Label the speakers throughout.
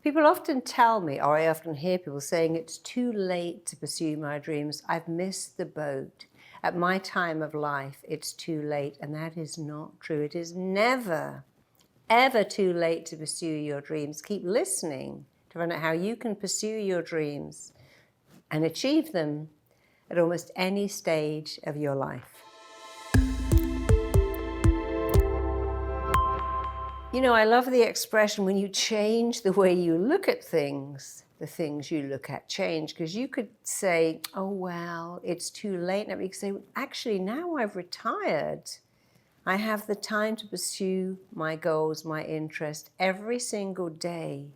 Speaker 1: People often tell me, or I often hear people saying, it's too late to pursue my dreams. I've missed the boat. At my time of life, it's too late. And that is not true. It is never, ever too late to pursue your dreams. Keep listening to find out how you can pursue your dreams and achieve them at almost any stage of your life. You know, I love the expression, when you change the way you look at things, the things you look at change. Because you could say, oh, well, it's too late. And you could say, actually, now I've retired. I have the time to pursue my goals, my interest every single day.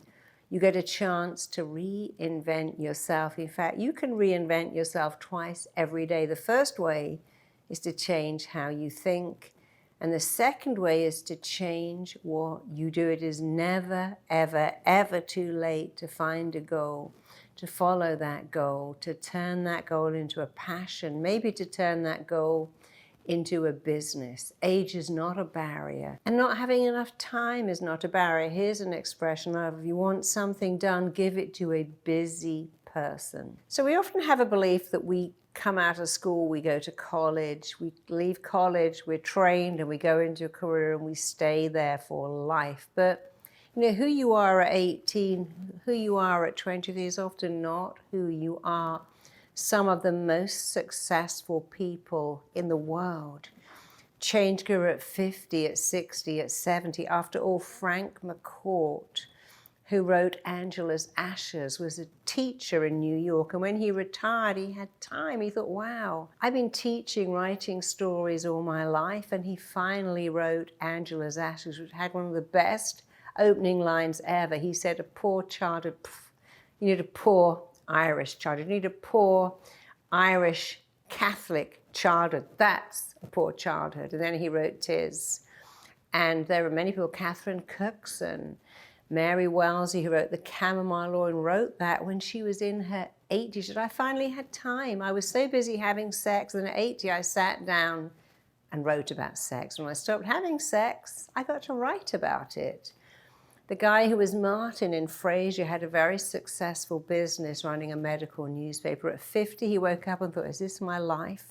Speaker 1: You get a chance to reinvent yourself. In fact, you can reinvent yourself twice every day. The first way is to change how you think. And the second way is to change what you do. It is never, ever, ever too late to find a goal, to follow that goal, to turn that goal into a passion, maybe to turn that goal into a business. Age is not a barrier. And not having enough time is not a barrier. Here's an expression of, if you want something done, give it to a busy person. So we often have a belief that we come out of school, we go to college, we leave college, we're trained, and we go into a career and we stay there for life. But you know, who you are at 18, who you are at 20 is often not who you are. Some of the most successful people in the world changed career at 50, at 60, at 70. After all, Frank McCourt, who wrote Angela's Ashes, was a teacher in New York. And when he retired, he had time. He thought, wow, I've been teaching, writing stories all my life. And he finally wrote Angela's Ashes, which had one of the best opening lines ever. He said, a poor childhood, you need a poor Irish childhood. You need a poor Irish Catholic childhood. That's a poor childhood. And then he wrote Tis. And there were many people, Catherine Cookson, Mary Wellesley, who wrote The Chamomile Law, and wrote that when she was in her 80s. She said, I finally had time. I was so busy having sex. And at 80, I sat down and wrote about sex. When I stopped having sex, I got to write about it. The guy who was Martin in Frasier had a very successful business running a medical newspaper. At 50, he woke up and thought, is this my life?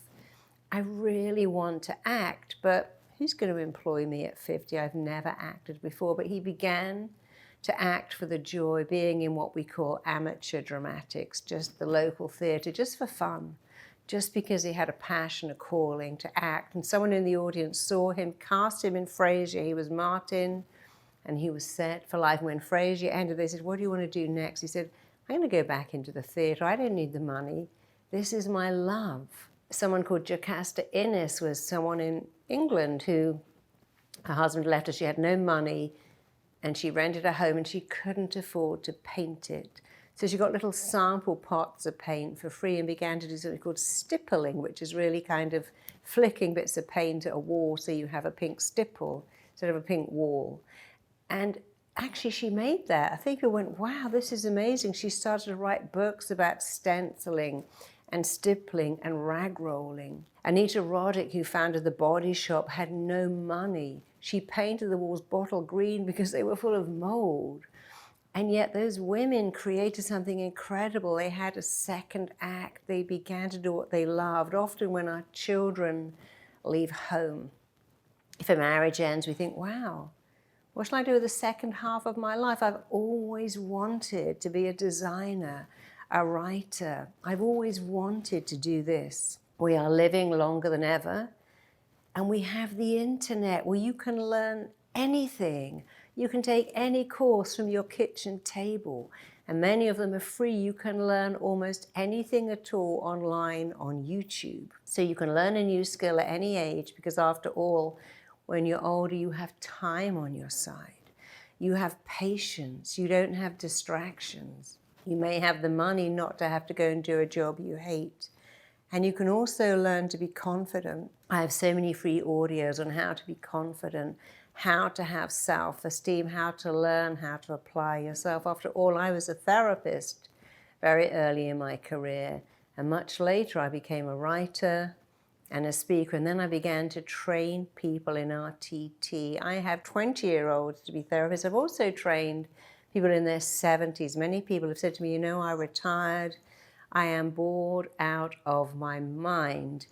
Speaker 1: I really want to act, but who's going to employ me at 50? I've never acted before. But he began to act for the joy, being in what we call amateur dramatics, just the local theatre, just for fun, just because he had a passion, a calling to act. And someone in the audience saw him, cast him in Frasier. He was Martin, and he was set for life. And when Frasier ended, they said, what do you want to do next? He said, I'm going to go back into the theatre. I don't need the money. This is my love. Someone called Jocasta Innes was someone in England who, her husband left her. She had no money, and she rented a home, and she couldn't afford to paint it. So she got little sample pots of paint for free and began to do something called stippling, which is really kind of flicking bits of paint at a wall so you have a pink stipple instead of a pink wall. And actually she made that. I think people went, wow, this is amazing. She started to write books about stenciling and stippling and rag rolling. Anita Roddick, who founded the Body Shop, had no money. She painted the walls bottle green because they were full of mold. And yet those women created something incredible. They had a second act. They began to do what they loved. Often when our children leave home, if a marriage ends, we think, wow, what shall I do with the second half of my life? I've always wanted to be a designer, a writer. I've always wanted to do this. We are living longer than ever. And we have the internet where you can learn anything. You can take any course from your kitchen table. And many of them are free. You can learn almost anything at all online on YouTube. So you can learn a new skill at any age, because after all, when you're older, you have time on your side. You have patience. You don't have distractions. You may have the money not to have to go and do a job you hate. And you can also learn to be confident. I have so many free audios on how to be confident, how to have self-esteem, how to learn how to apply yourself. After all, I was a therapist very early in my career, and much later I became a writer and a speaker, and then I began to train people in RTT. I have 20-year-olds to be therapists. I've also trained people in their 70s. Many people have said to me, you know, I retired, I am bored out of my mind.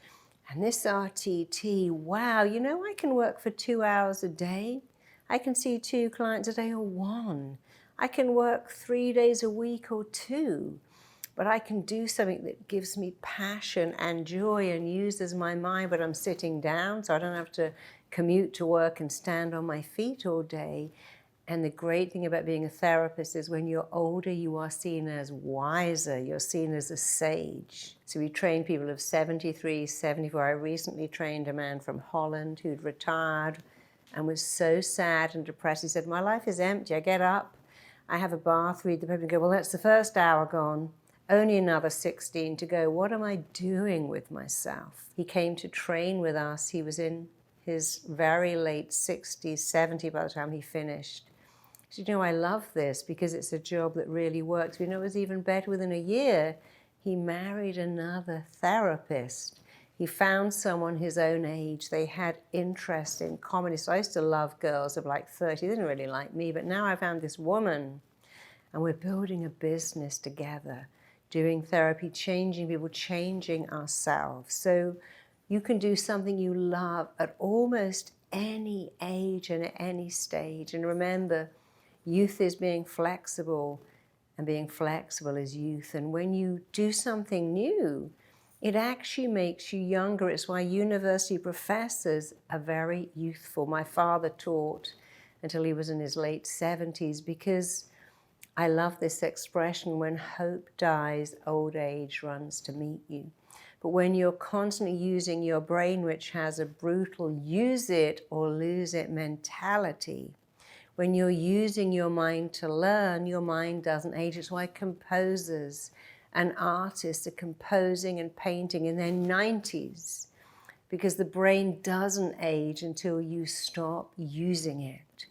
Speaker 1: And this RTT, wow, you know, I can work for 2 hours a day. I can see 2 clients a day or 1. I can work 3 days a week or 2. But I can do something that gives me passion and joy and uses my mind, but I'm sitting down, so I don't have to commute to work and stand on my feet all day. And the great thing about being a therapist is when you're older, you are seen as wiser. You're seen as a sage. So we train people of 73, 74. I recently trained a man from Holland who'd retired and was so sad and depressed. He said, my life is empty. I get up, I have a bath, read the paper, and go, well, that's the first hour gone. Only another 16 to go. What am I doing with myself? He came to train with us. He was in his very late 60s, 70 by the time he finished. He said, you know, I love this because it's a job that really works. We know it was even better within a year. He married another therapist. He found someone his own age. They had interest in comedy. So I used to love girls of like 30. They didn't really like me, but now I found this woman and we're building a business together, doing therapy, changing people, changing ourselves. So you can do something you love at almost any age and at any stage. And remember, youth is being flexible, and being flexible is youth. And when you do something new, it actually makes you younger. It's why university professors are very youthful. My father taught until he was in his late 70s because I love this expression, when hope dies, old age runs to meet you. But when you're constantly using your brain, which has a brutal use it or lose it mentality, when you're using your mind to learn, your mind doesn't age. It's why composers and artists are composing and painting in their 90s, because the brain doesn't age until you stop using it.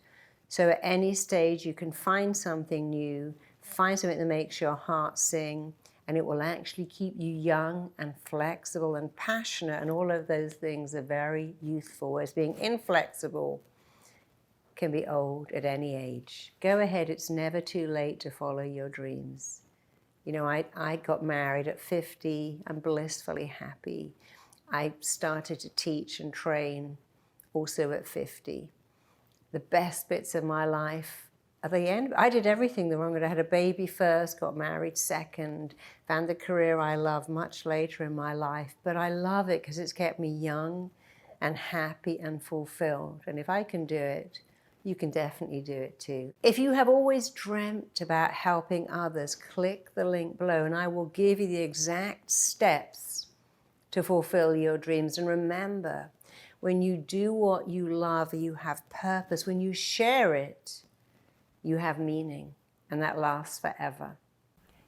Speaker 1: So at any stage, you can find something new, find something that makes your heart sing, and it will actually keep you young and flexible and passionate, and all of those things are very youthful, whereas being inflexible can be old at any age. Go ahead, it's never too late to follow your dreams. You know, I got married at 50, I'm blissfully happy. I started to teach and train also at 50. The best bits of my life at the end, I did everything the wrong way. I had a baby first, got married second, found the career I love much later in my life. But I love it because it's kept me young and happy and fulfilled. And if I can do it, you can definitely do it too. If you have always dreamt about helping others, click the link below and I will give you the exact steps to fulfill your dreams. And remember, when you do what you love, you have purpose. When you share it, you have meaning, and that lasts forever.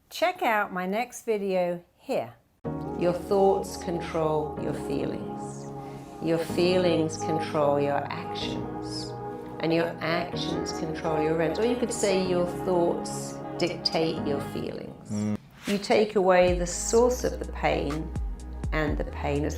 Speaker 1: Check out my next video here. Your thoughts control your feelings. Your feelings control your actions. And your actions control your events. Or you could say your thoughts dictate your feelings. You take away the source of the pain, and the pain is like